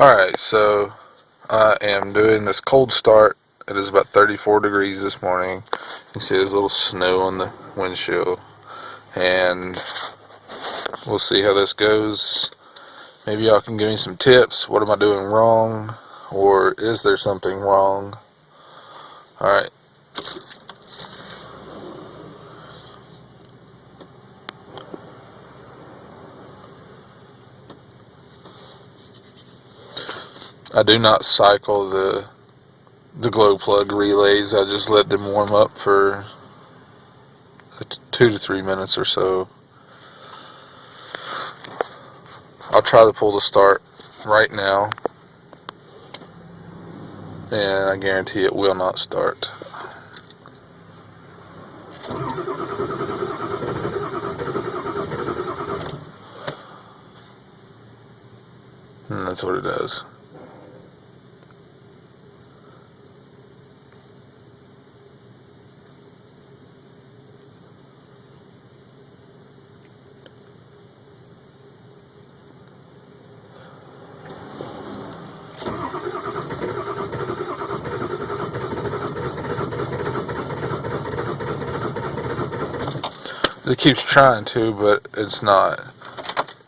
Alright, so I am doing this cold start. It is about 34 degrees this morning. You can see there's a little snow on the windshield. And we'll see how this goes. Maybe y'all can give me some tips. What am I doing wrong? Or is there something wrong? Alright. I do not cycle the glow plug relays. I just let them warm up for 2 to 3 minutes or so. I'll try to pull the start right now, and I guarantee it will not start. And that's what it does. It keeps trying to, but it's not.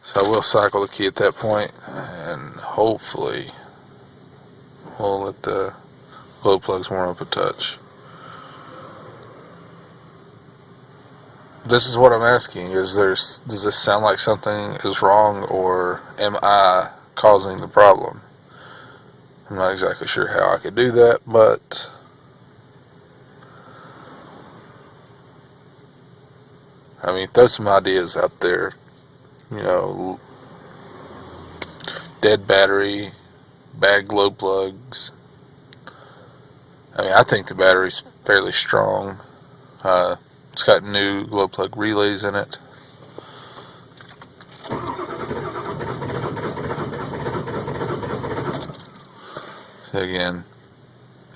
So I will cycle the key at that point, and hopefully we'll let the glow plugs warm up a touch. This is what I'm asking. Does this sound like something is wrong, or am I causing the problem? I'm not exactly sure how I could do that, but I mean, throw some ideas out there. Dead battery, bad glow plugs. I mean, I think the battery's fairly strong. It's got new glow plug relays in it. So again,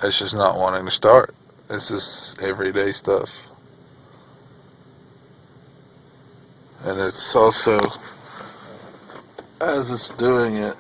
it's just not wanting to start. This is everyday stuff. And it's also, as it's doing it,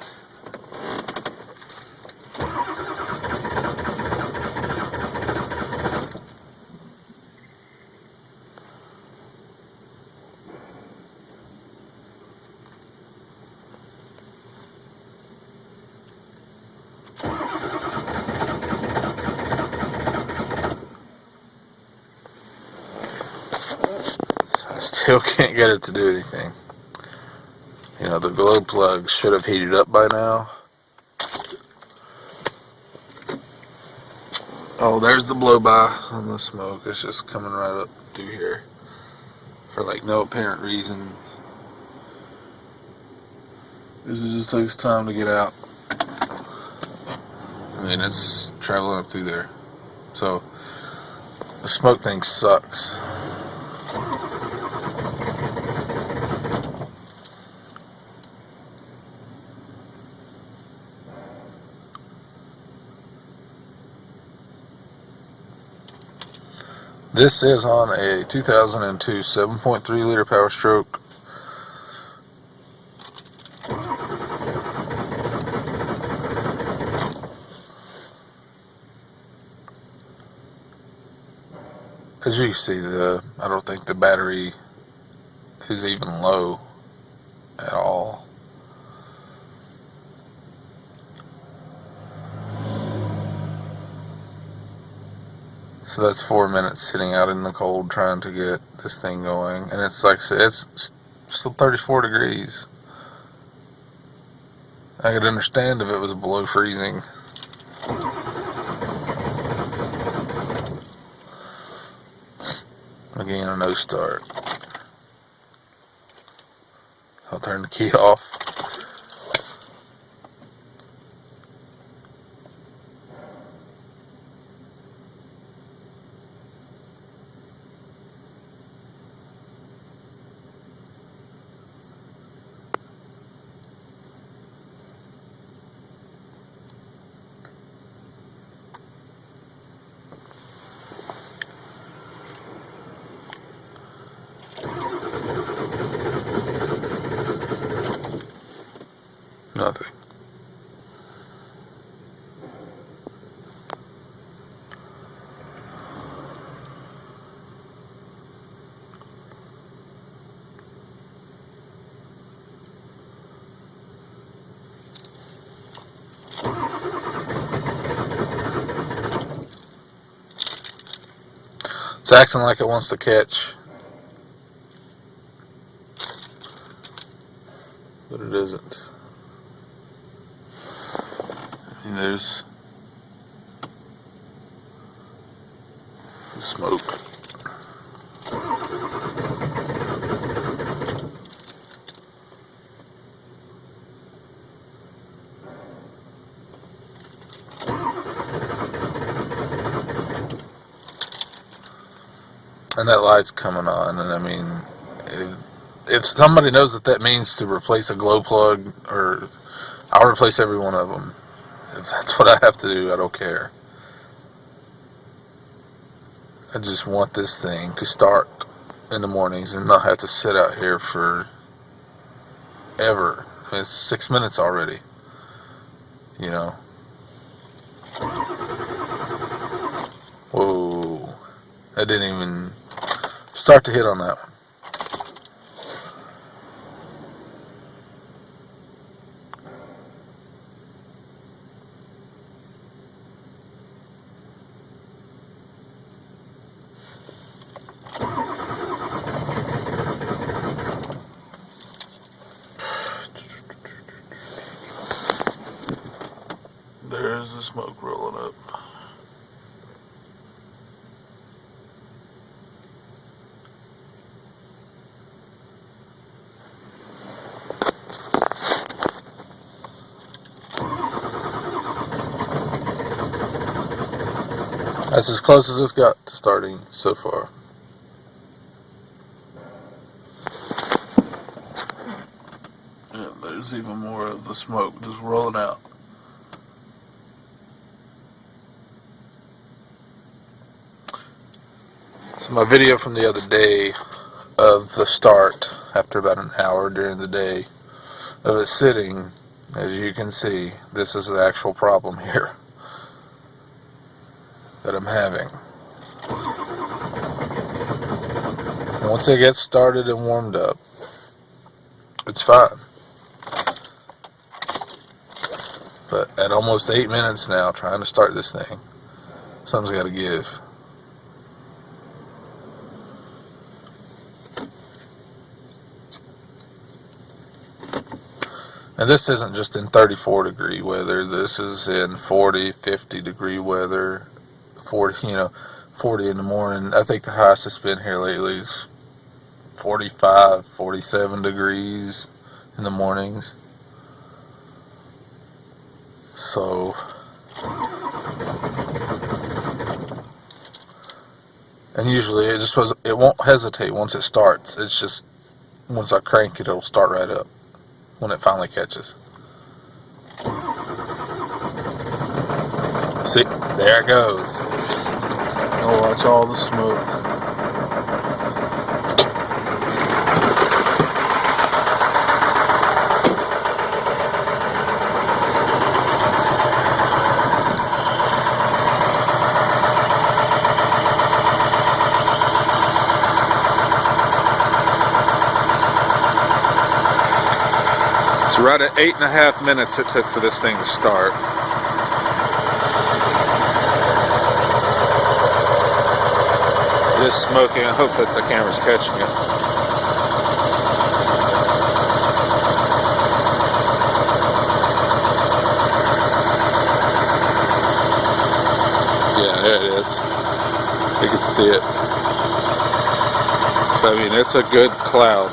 I still can't get it to do anything. The glow plug should have heated up by now. Oh, there's the blow by on the smoke. It's just coming right up through here for like no apparent reason. This just takes time to get out. I mean, it's traveling up through there. So the smoke thing sucks. This is on a 2002 7.3 liter Powerstroke. As you can see, I don't think the battery is even low at all. So that's 4 minutes sitting out in the cold trying to get this thing going. And it's like I said, it's still 34 degrees. I could understand if it was below freezing. Again, a no start. I'll turn the key off. Nothing. It's acting like it wants to catch, but it isn't. And there's the smoke. And that light's coming on, and I mean, if somebody knows what that means to replace a glow plug, or I'll replace every one of them. If that's what I have to do, I don't care. I just want this thing to start in the mornings and not have to sit out here for ever. I mean, it's 6 minutes already, you know. Whoa, I didn't even start to hit on that one. There's the smoke rolling up. That's as close as it's got to starting so far. And there's even more of the smoke just rolling out. So my video from the other day of the start, after about an hour during the day of it sitting, as you can see, this is the actual problem here that I'm having. Once it gets started and warmed up, it's fine. But at almost 8 minutes now, trying to start this thing, something's got to give. And this isn't just in 34 degree weather. This is in 40, 50 degree weather. 40 in the morning. I think the highest it's been here lately is 45, 47 degrees in the mornings. So, and usually it won't hesitate once it starts. It's just, once I crank it, it'll start right up when it finally catches. See, there it goes. Oh, watch all the smoke. It's right at 8.5 minutes it took for this thing to start. It is smoking. I hope that the camera's catching it. Yeah, there it is. You can see it. I mean, it's a good cloud.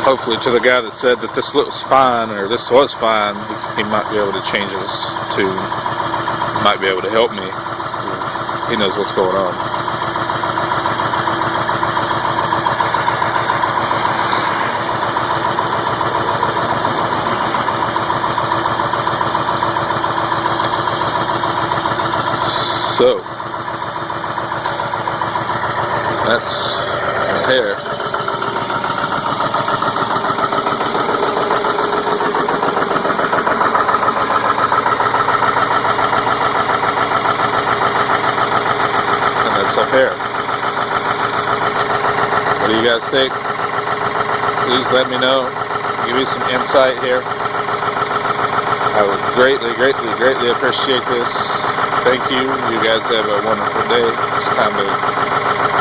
Hopefully, to the guy that said that this looks fine, or this was fine, he might be able to change his tune. He might be able to help me. He knows what's going on. So, that's my hair. Up here. do you guys think? Please let me know. Give me some insight here. I would greatly, greatly, greatly appreciate this. Thank you. You guys have a wonderful day. It's time to